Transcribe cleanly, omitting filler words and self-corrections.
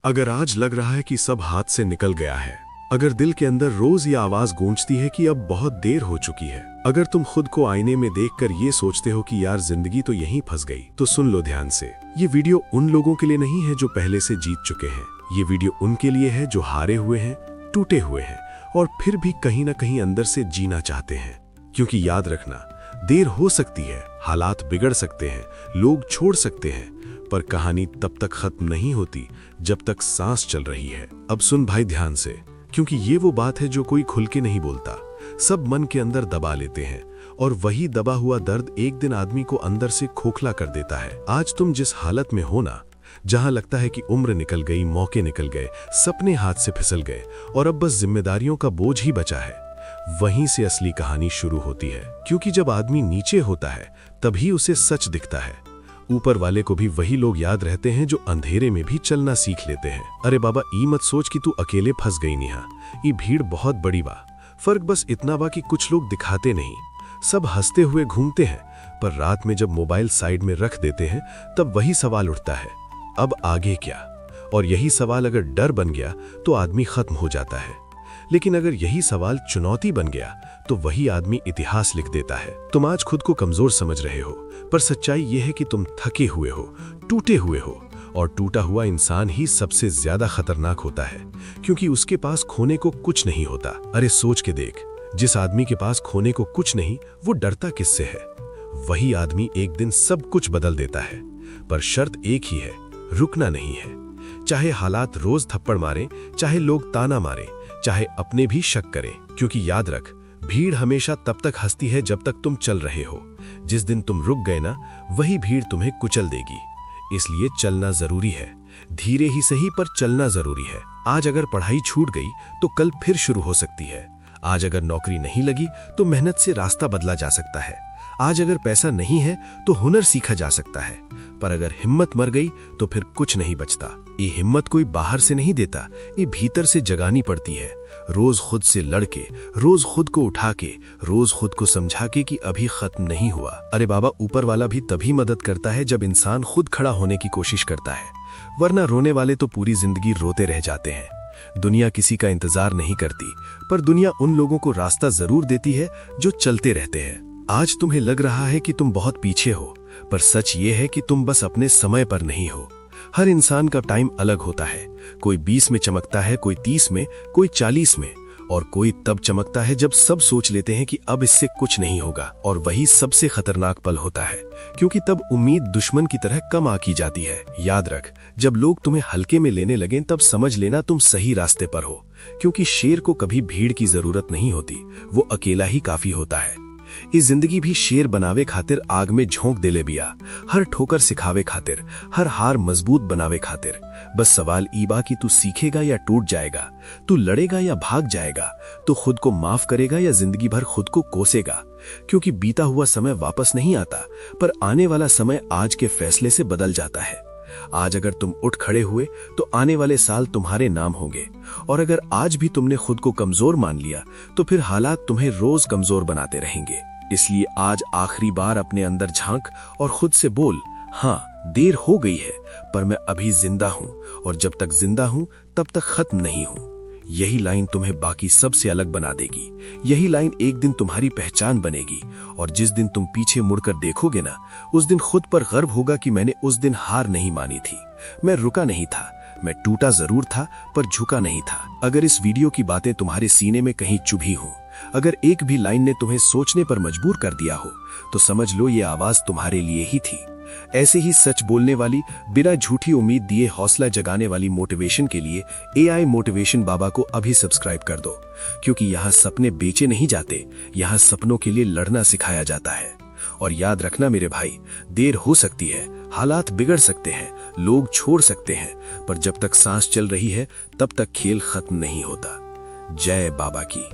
अगर आज लग रहा है कि सब हाथ से निकल गया है, अगर दिल के अंदर रोज ये आवाज गूंजती है कि अब बहुत देर हो चुकी है, अगर तुम खुद को आईने में देखकर ये सोचते हो कि यार जिंदगी तो यहीं फंस गई, तो सुन लो ध्यान से। ये वीडियो उन लोगों के लिए नहीं है जो पहले से जीत चुके हैं। ये वीडियो उनके लिए है जो हारे हुए हैं, टूटे हुए हैं और फिर भी कहीं ना कहीं अंदर से जीना चाहते हैं। क्योंकि याद रखना, देर हो सकती है, हालात बिगड़ सकते हैं, लोग छोड़ सकते हैं, पर कहानी तब तक खत्म नहीं होती जब तक सांस चल रही है। अब सुन भाई ध्यान से, क्योंकि ये वो बात है जो कोई खुल के नहीं बोलता, सब मन के अंदर दबा लेते हैं और वही दबा हुआ दर्द एक दिन आदमी को अंदर से खोखला कर देता है। आज तुम जिस हालत में हो ना, जहां लगता है कि उम्र निकल गई, मौके निकल गए, सपने हाथ से फिसल गए और अब बस जिम्मेदारियों का बोझ ही बचा है, वहीं से असली कहानी शुरू होती है। क्योंकि जब आदमी नीचे होता है तभी उसे सच दिखता है। ऊपर वाले को भी वही लोग याद रहते हैं जो अंधेरे में भी चलना सीख लेते हैं। अरे बाबा, ई मत सोच कि तू अकेले फंस गई निहा, ये भीड़ बहुत बड़ी बा। फर्क बस इतना बा कि कुछ लोग दिखाते नहीं, सब हंसते हुए घूमते हैं, पर रात में जब मोबाइल साइड में रख देते हैं तब वही सवाल उठता है, अब आगे क्या? और यही सवाल अगर डर बन गया तो आदमी खत्म हो जाता है, लेकिन अगर यही सवाल चुनौती बन गया तो वही आदमी इतिहास लिख देता है। तुम आज खुद को कमजोर समझ रहे हो, पर सच्चाई यह है कि तुम थके हुए हो, टूटे हुए हो, और टूटा हुआ इंसान ही सबसे ज्यादा खतरनाक होता है, क्योंकि उसके पास खोने को कुछ नहीं होता। अरे सोच के देख, जिस आदमी के पास खोने को कुछ नहीं, वो डरता किससे है? वही आदमी एक दिन सब कुछ बदल देता है, पर शर्त एक ही है, रुकना नहीं है। चाहे हालात रोज थप्पड़ मारें, चाहे लोग ताना मारें, चाहे अपने भी शक करें, क्योंकि याद रख, भीड़ हमेशा तब तक हंसती है जब तक तुम चल रहे हो। जिस दिन तुम रुक गए ना, वही भीड़ तुम्हें कुचल देगी। इसलिए चलना जरूरी है, धीरे ही सही पर चलना जरूरी है। आज अगर पढ़ाई छूट गई तो कल फिर शुरू हो सकती है। आज अगर नौकरी नहीं लगी तो मेहनत से रास्ता बदला जा सकता है। आज अगर पैसा नहीं है तो हुनर सीखा जा सकता है, पर अगर हिम्मत मर गई तो फिर कुछ नहीं बचता। ये हिम्मत कोई बाहर से नहीं देता, ये भीतर से जगानी पड़ती है। रोज खुद से लड़के, रोज खुद को उठा के, रोज खुद को समझा के कि अभी खत्म नहीं हुआ। अरे बाबा, ऊपर वाला भी तभी मदद करता है जब इंसान खुद खड़ा होने की कोशिश करता है, वरना रोने वाले तो पूरी जिंदगी रोते रह जाते हैं। दुनिया किसी का इंतजार नहीं करती, पर दुनिया उन लोगों को रास्ता जरूर देती है जो चलते रहते हैं। आज तुम्हें लग रहा है कि तुम बहुत पीछे हो, पर सच ये है कि तुम बस अपने समय पर नहीं हो। हर इंसान का टाइम अलग होता है, कोई 20 में चमकता है, कोई 30 में, कोई 40 में, और कोई तब चमकता है जब सब सोच लेते हैं कि अब इससे कुछ नहीं होगा। और वही सबसे खतरनाक पल होता है, क्योंकि तब उम्मीद दुश्मन की तरह कम आकी जाती है। याद रख, जब लोग तुम्हें हल्के में लेने लगें तब समझ लेना तुम सही रास्ते पर हो, क्योंकि शेर को कभी भीड़ की जरूरत नहीं होती, वो अकेला ही काफी होता है। इस जिंदगी भी शेर बनावे खातिर आग में झोंक देले बिया, हर ठोकर सिखावे खातिर, हर हार मजबूत बनावे खातिर। बस सवाल ईबा कि तू सीखेगा या टूट जाएगा, तू लड़ेगा या भाग जाएगा, तू खुद को माफ करेगा या जिंदगी भर खुद को कोसेगा। क्योंकि बीता हुआ समय वापस नहीं आता, पर आने वाला समय आज के फैसले से बदल जाता है। आज अगर तुम उठ खड़े हुए तो आने वाले साल तुम्हारे नाम होंगे, और अगर आज भी तुमने खुद को कमजोर मान लिया तो फिर हालात तुम्हें रोज कमजोर बनाते रहेंगे। इसलिए आज आखिरी बार अपने अंदर झांक और खुद से बोल, हाँ देर हो गई है, पर मैं अभी जिंदा हूं, और जब तक जिंदा हूं तब तक खत्म नहीं हूं। यही लाइन तुम्हें बाकी सबसे अलग बना देगी, यही लाइन एक दिन तुम्हारी पहचान बनेगी। और जिस दिन तुम पीछे मुड़कर देखोगे ना, उस दिन खुद पर गर्व होगा कि मैंने उस दिन हार नहीं मानी थी, मैं रुका नहीं था, मैं टूटा जरूर था पर झुका नहीं था। अगर इस वीडियो की बातें तुम्हारे सीने में कहीं चुभी हो, अगर एक भी लाइन ने तुम्हें सोचने पर मजबूर कर दिया हो, तो समझ लो ये आवाज तुम्हारे लिए ही थी। ऐसे ही सच बोलने वाली, बिना झूठी उम्मीद दिए हौसला जगाने वाली मोटिवेशन के लिए AI मोटिवेशन बाबा को अभी सब्सक्राइब कर दो, क्योंकि यहाँ सपने बेचे नहीं जाते, यहाँ सपनों के लिए लड़ना सिखाया जाता है। और याद रखना मेरे भाई, देर हो सकती है, हालात बिगड़ सकते हैं, लोग छोड़ सकते हैं, पर जब तक सांस चल रही है तब तक खेल खत्म नहीं होता। जय बाबा की।